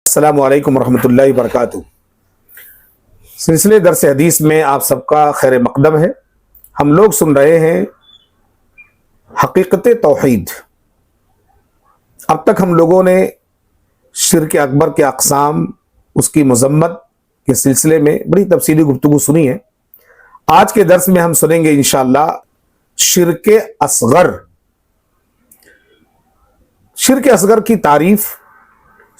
السلام علیکم ورحمۃ اللہ وبرکاتہ۔ سلسلے درس حدیث میں آپ سب کا خیر مقدم ہے۔ ہم لوگ سن رہے ہیں حقیقت توحید۔ اب تک ہم لوگوں نے شرک اکبر کے اقسام، اس کی مذمت کے سلسلے میں بڑی تفصیلی گفتگو سنی ہے۔ آج کے درس میں ہم سنیں گے انشاءاللہ شرک اصغر۔ شرک اصغر کی تعریف،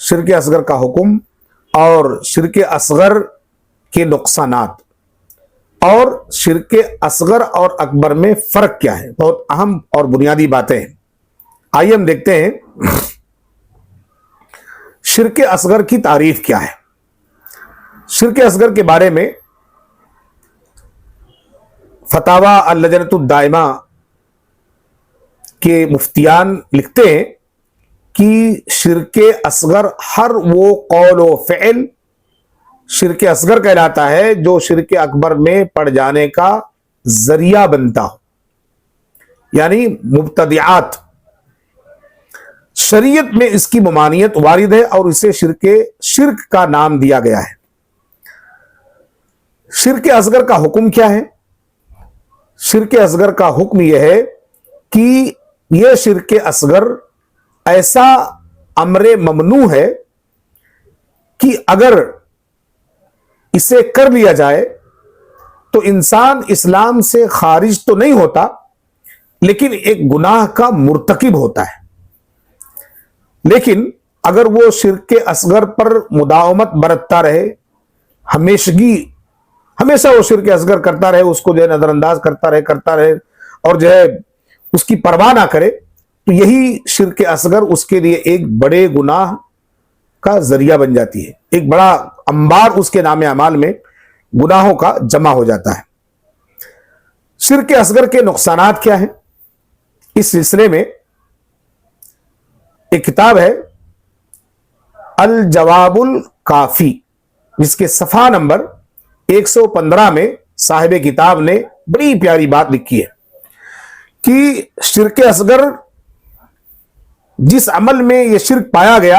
شرک اصغر کا حکم اور شرک اصغر کے نقصانات، اور شرک اصغر اور اکبر میں فرق کیا ہے، بہت اہم اور بنیادی باتیں ہیں۔ آئیے ہم دیکھتے ہیں شرک اصغر کی تعریف کیا ہے۔ شرک اصغر کے بارے میں فتاوی اللجنۃ الدائمہ کے مفتیان لکھتے ہیں کہ شرک اصغر ہر وہ قول و فعل شرک اصغر کہلاتا ہے جو شرک اکبر میں پڑ جانے کا ذریعہ بنتا ہو، یعنی مبتدعات۔ شریعت میں اس کی ممانعت وارد ہے اور اسے شرک کا نام دیا گیا ہے۔ شرک اصغر کا حکم کیا ہے؟ شرک اصغر کا حکم یہ ہے کہ یہ شرک اصغر ایسا امر ممنوع ہے کہ اگر اسے کر لیا جائے تو انسان اسلام سے خارج تو نہیں ہوتا، لیکن ایک گناہ کا مرتکب ہوتا ہے۔ لیکن اگر وہ شرک اصغر پر مداومت برتتا رہے، ہمیشہ وہ شرک اصغر کرتا رہے، اس کو جو ہے نظر انداز کرتا رہے اور جو ہے اس کی پرواہ نہ کرے، تو یہی شرک اصغر اس کے لیے ایک بڑے گناہ کا ذریعہ بن جاتی ہے۔ ایک بڑا انبار اس کے نام اعمال میں گناہوں کا جمع ہو جاتا ہے۔ شرک اصغر کے نقصانات کیا ہیں؟ اس سلسلے میں ایک کتاب ہے الجواب الکافی، جس کے صفحہ نمبر 115 میں صاحب کتاب نے بڑی پیاری بات لکھی ہے کہ شرک اصغر جس عمل میں یہ شرک پایا گیا،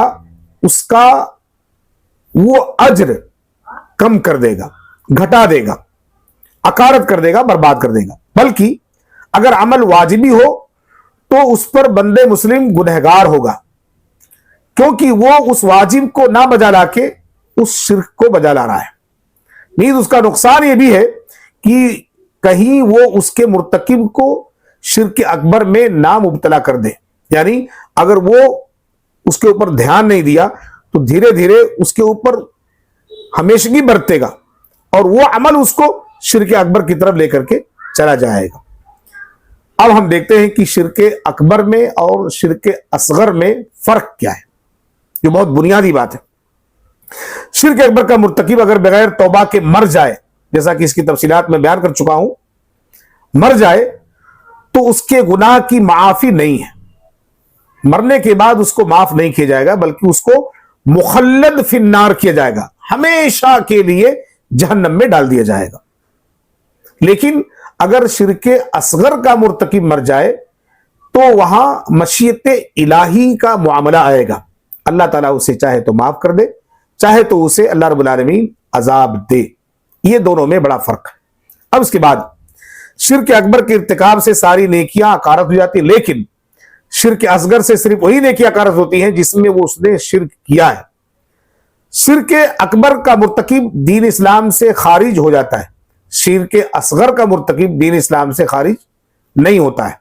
اس کا وہ اجر کم کر دے گا، گھٹا دے گا، اکارت کر دے گا، برباد کر دے گا۔ بلکہ اگر عمل واجبی ہو تو اس پر بندے مسلم گنہگار ہوگا، کیونکہ وہ اس واجب کو نہ بجا لا کے اس شرک کو بجا لا رہا ہے۔ نیز اس کا نقصان یہ بھی ہے کہ کہیں وہ اس کے مرتکب کو شرک اکبر میں نہ مبتلا کر دے، یعنی اگر وہ اس کے اوپر دھیان نہیں دیا تو دھیرے دھیرے اس کے اوپر ہمیشگی برتے گا اور وہ عمل اس کو شرک اکبر کی طرف لے کر کے چلا جائے گا۔ اب ہم دیکھتے ہیں کہ شرک اکبر میں اور شرک اصغر میں فرق کیا ہے، جو بہت بنیادی بات ہے۔ شرک اکبر کا مرتکب اگر بغیر توبہ کے مر جائے، جیسا کہ اس کی تفصیلات میں بیان کر چکا ہوں، مر جائے تو اس کے گناہ کی معافی نہیں ہے۔ مرنے کے بعد اس کو معاف نہیں کیا جائے گا، بلکہ اس کو مخلد فی النار کیا جائے گا، ہمیشہ کے لیے جہنم میں ڈال دیا جائے گا۔ لیکن اگر شرک اصغر کا مرتکب مر جائے تو وہاں مشیت الہی کا معاملہ آئے گا۔ اللہ تعالیٰ اسے چاہے تو معاف کر دے، چاہے تو اسے اللہ رب العالمین عذاب دے۔ یہ دونوں میں بڑا فرق ہے۔ اب اس کے بعد شرک اکبر کے ارتکاب سے ساری نیکیاں اکارت ہو جاتی، لیکن شرک اصغر سے صرف وہی نیکیاں اکارت ہوتی ہیں جس میں وہ اس نے شرک کیا ہے۔ شرک اکبر کا مرتکب دین اسلام سے خارج ہو جاتا ہے، شرک اصغر کا مرتکب دین اسلام سے خارج نہیں ہوتا ہے۔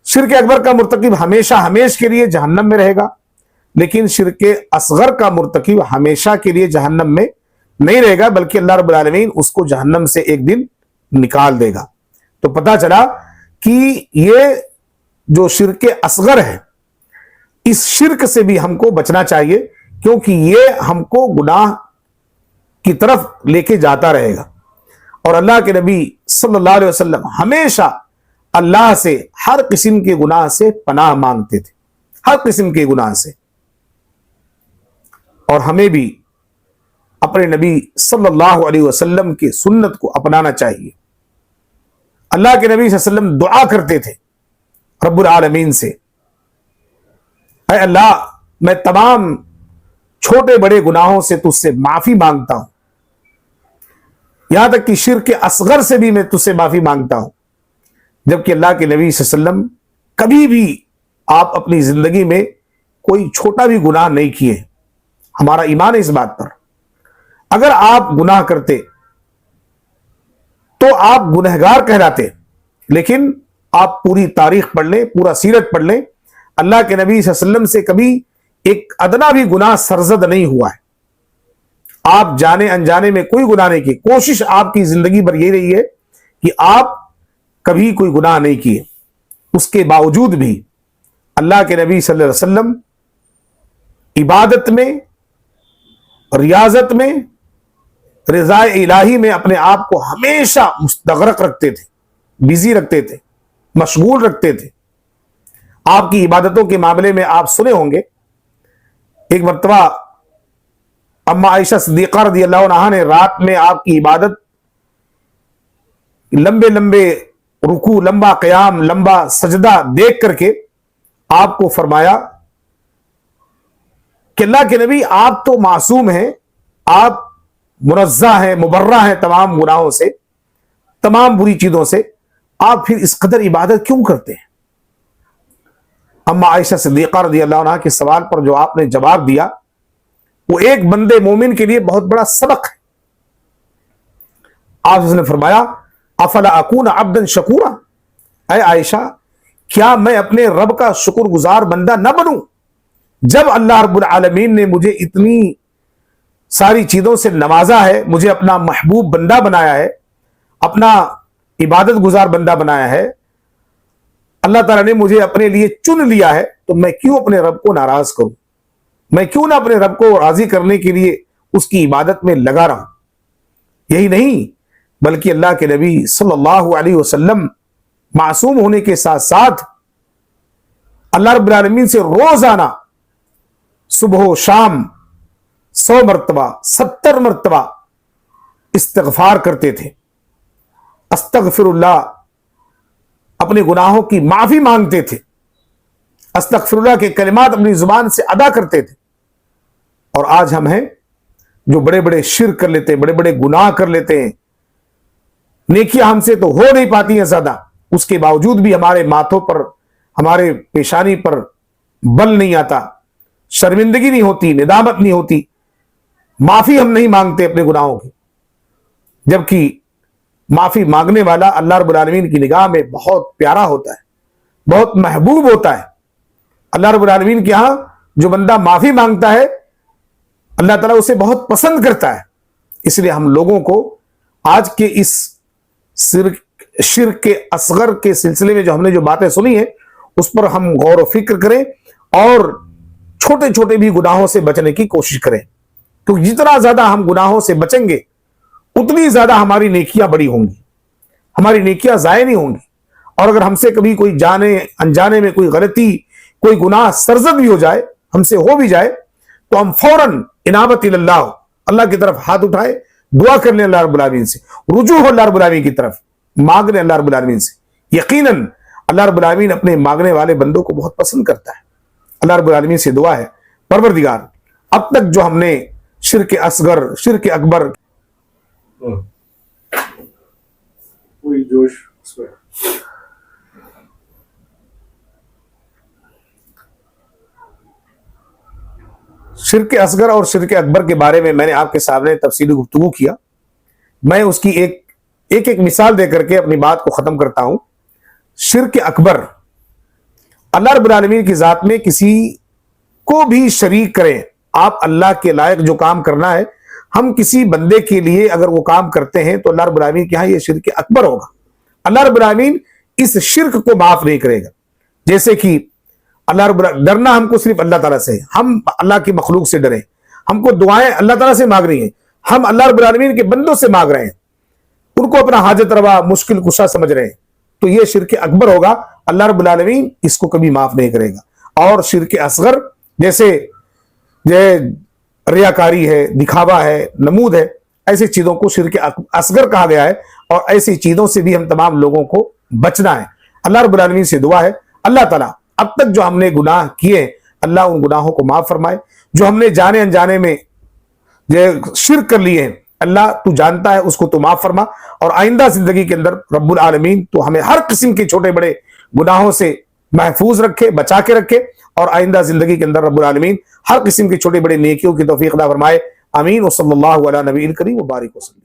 شرک اکبر کا مرتکب ہمیشہ کے لیے جہنم میں رہے گا، لیکن شرک اصغر کا مرتکب ہمیشہ کے لیے جہنم میں نہیں رہے گا، بلکہ اللہ رب العالمین اس کو جہنم سے ایک دن نکال دے گا۔ تو پتہ چلا کہ یہ جو شرک اصغر ہے، اس شرک سے بھی ہم کو بچنا چاہیے، کیونکہ یہ ہم کو گناہ کی طرف لے کے جاتا رہے گا۔ اور اللہ کے نبی صلی اللہ علیہ وسلم ہمیشہ اللہ سے ہر قسم کے گناہ سے پناہ مانگتے تھے، ہر قسم کے گناہ سے۔ اور ہمیں بھی اپنے نبی صلی اللہ علیہ وسلم کی سنت کو اپنانا چاہیے۔ اللہ کے نبی صلی اللہ علیہ وسلم دعا کرتے تھے رب العالمین سے، اے اللہ میں تمام چھوٹے بڑے گناہوں سے تجھ سے معافی مانگتا ہوں، یہاں تک کہ شرک اصغر سے بھی میں تجھ سے معافی مانگتا ہوں. جبکہ اللہ کے نبی صلی اللہ علیہ وسلم کبھی بھی آپ اپنی زندگی میں کوئی چھوٹا بھی گناہ نہیں کیے. ہمارا ایمان ہے اس بات پر. اگر آپ گناہ کرتے تو آپ گنہگار کہلاتے، لیکن آپ پوری تاریخ پڑھ لیں، پورا سیرت پڑھ لیں، اللہ کے نبی صلی اللہ علیہ وسلم سے کبھی ایک ادنا بھی گناہ سرزد نہیں ہوا ہے. آپ جانے انجانے میں کوئی گناہ نہیں کی. کوشش آپ کی زندگی بھر یہ رہی ہے کہ آپ کبھی کوئی گناہ نہیں کیے. اس کے باوجود بھی اللہ کے نبی صلی اللہ علیہ وسلم عبادت میں، ریاضت میں، رضا الہی میں اپنے آپ کو ہمیشہ مستغرق رکھتے تھے، بزی رکھتے تھے، مشغول رکھتے تھے. آپ کی عبادتوں کے معاملے میں آپ سنے ہوں گے، ایک مرتبہ اما عائشہ صدیقہ رضی اللہ عنہا نے رات میں آپ کی عبادت، لمبے لمبے رکوع، لمبا قیام، لمبا سجدہ دیکھ کر کے آپ کو فرمایا کہ اللہ کے نبی آپ تو معصوم ہیں، آپ منزہ ہیں، مبرہ ہیں تمام گناہوں سے، تمام بری چیزوں سے، آپ پھر اس قدر عبادت کیوں کرتے ہیں؟ اما عائشہ صدیقہ رضی اللہ عنہا کے سوال پر جو آپ نے جواب دیا، وہ ایک بندے مومن کے لیے بہت بڑا سبق ہے. آپ نے فرمایا افلا اکون عبدا شکورا، اے عائشہ کیا میں اپنے رب کا شکر گزار بندہ نہ بنوں؟ جب اللہ رب العالمین نے مجھے اتنی ساری چیزوں سے نوازا ہے، مجھے اپنا محبوب بندہ بنایا ہے، اپنا عبادت گزار بندہ بنایا ہے، اللہ تعالیٰ نے مجھے اپنے لیے چن لیا ہے، تو میں کیوں اپنے رب کو ناراض کروں؟ میں کیوں نہ اپنے رب کو راضی کرنے کے لیے اس کی عبادت میں لگا رہا ہوں؟ یہی نہیں بلکہ اللہ کے نبی صلی اللہ علیہ وسلم معصوم ہونے کے ساتھ ساتھ اللہ رب العالمین سے روزانہ صبح و شام 100 مرتبہ 70 مرتبہ استغفار کرتے تھے. استغفر اللہ، اپنے گناہوں کی معافی مانگتے تھے، استغفر اللہ کے کلمات اپنی زبان سے ادا کرتے تھے. اور آج ہم ہیں جو بڑے بڑے شرک کر لیتے ہیں، بڑے بڑے گناہ کر لیتے ہیں، نیکیاں ہم سے تو ہو نہیں پاتی ہیں زیادہ، اس کے باوجود بھی ہمارے ماتھوں پر، ہمارے پیشانی پر بل نہیں آتا، شرمندگی نہیں ہوتی، ندامت نہیں ہوتی، معافی ہم نہیں مانگتے اپنے گناہوں کی. جبکہ معافی مانگنے والا اللہ رب العالمین کی نگاہ میں بہت پیارا ہوتا ہے، بہت محبوب ہوتا ہے. اللہ رب العالمین کے ہاں جو بندہ معافی مانگتا ہے، اللہ تعالیٰ اسے بہت پسند کرتا ہے. اس لیے ہم لوگوں کو آج کے اس شرک کے اصغر کے سلسلے میں جو ہم نے جو باتیں سنی ہیں، اس پر ہم غور و فکر کریں اور چھوٹے چھوٹے بھی گناہوں سے بچنے کی کوشش کریں. تو جتنا زیادہ ہم گناہوں سے بچیں گے اتنی زیادہ ہماری نیکیاں بڑی ہوں گی، ہماری نیکیاں ضائع نہیں ہوں گی. اور اگر ہم سے کبھی کوئی جانے انجانے میں کوئی غلطی، کوئی گناہ سرزد بھی ہو جائے، ہم سے ہو بھی جائے، تو ہم فوراً انابت اللہ، اللہ کی طرف ہاتھ اٹھائے، دعا کر لیں اللہ رب العالمین سے، رجوع ہو اللہ رب العالمین کی طرف، مانگ لیں اللہ رب العالمین سے. یقیناً اللہ رب العالمین اپنے مانگنے والے بندوں کو بہت پسند کرتا ہے. اللہ رب العالمین سے دعا ہے پروردگار اب تک جو ہم نے شرک اصغر، شرک اکبر، کوئی جوش اس میں شرک اصغر اور شرک اکبر کے بارے میں نے آپ کے سامنے تفصیلی گفتگو کیا. میں اس کی ایک مثال دے کر کے اپنی بات کو ختم کرتا ہوں. شرک اکبر، اللہ رب العالمین کی ذات میں کسی کو بھی شریک کریں. آپ اللہ کے لائق جو کام کرنا ہے، ہم کسی بندے کے لیے اگر وہ کام کرتے ہیں تو اللہ رب العالمین کے ہاں یہ شرک اکبر ہوگا. اللہ رب العالمین اس شرک کو معاف نہیں کرے گا. جیسے کہ اللہ رب العالمین، ڈرنا ہم کو صرف اللہ تعالیٰ سے ہے، ہم اللہ کی مخلوق سے ڈریں. ہم کو دعائیں اللہ تعالیٰ سے مانگ رہی ہیں، ہم اللہ رب العالمین کے بندوں سے مانگ رہے ہیں، ان کو اپنا حاجت روا، مشکل کشا سمجھ رہے ہیں، تو یہ شرک اکبر ہوگا. اللہ رب العالمین اس کو کبھی معاف نہیں کرے گا. اور شرک اصغر جیسے ریاکاری ہے، دکھاوا ہے، نمود ہے، ایسی چیزوں کو شرک اصغر کہا گیا ہے. اور ایسی چیزوں سے بھی ہم تمام لوگوں کو بچنا ہے۔ اللہ رب العالمین سے دعا ہے اللہ تعالیٰ اب تک جو ہم نے گناہ کیے اللہ ان گناہوں کو معاف فرمائے، جو ہم نے جانے انجانے میں شرک کر لیے ہیں اللہ تو جانتا ہے اس کو تو معاف فرما، اور آئندہ زندگی کے اندر رب العالمین تو ہمیں ہر قسم کے چھوٹے بڑے گناہوں سے محفوظ رکھے، بچا کے رکھے، اور آئندہ زندگی کے اندر رب العالمین ہر قسم کے چھوٹے بڑے نیکیوں کی توفیق عطا فرمائے۔ آمین۔ وصلی اللہ علی نبی کریم وبارک وسلم۔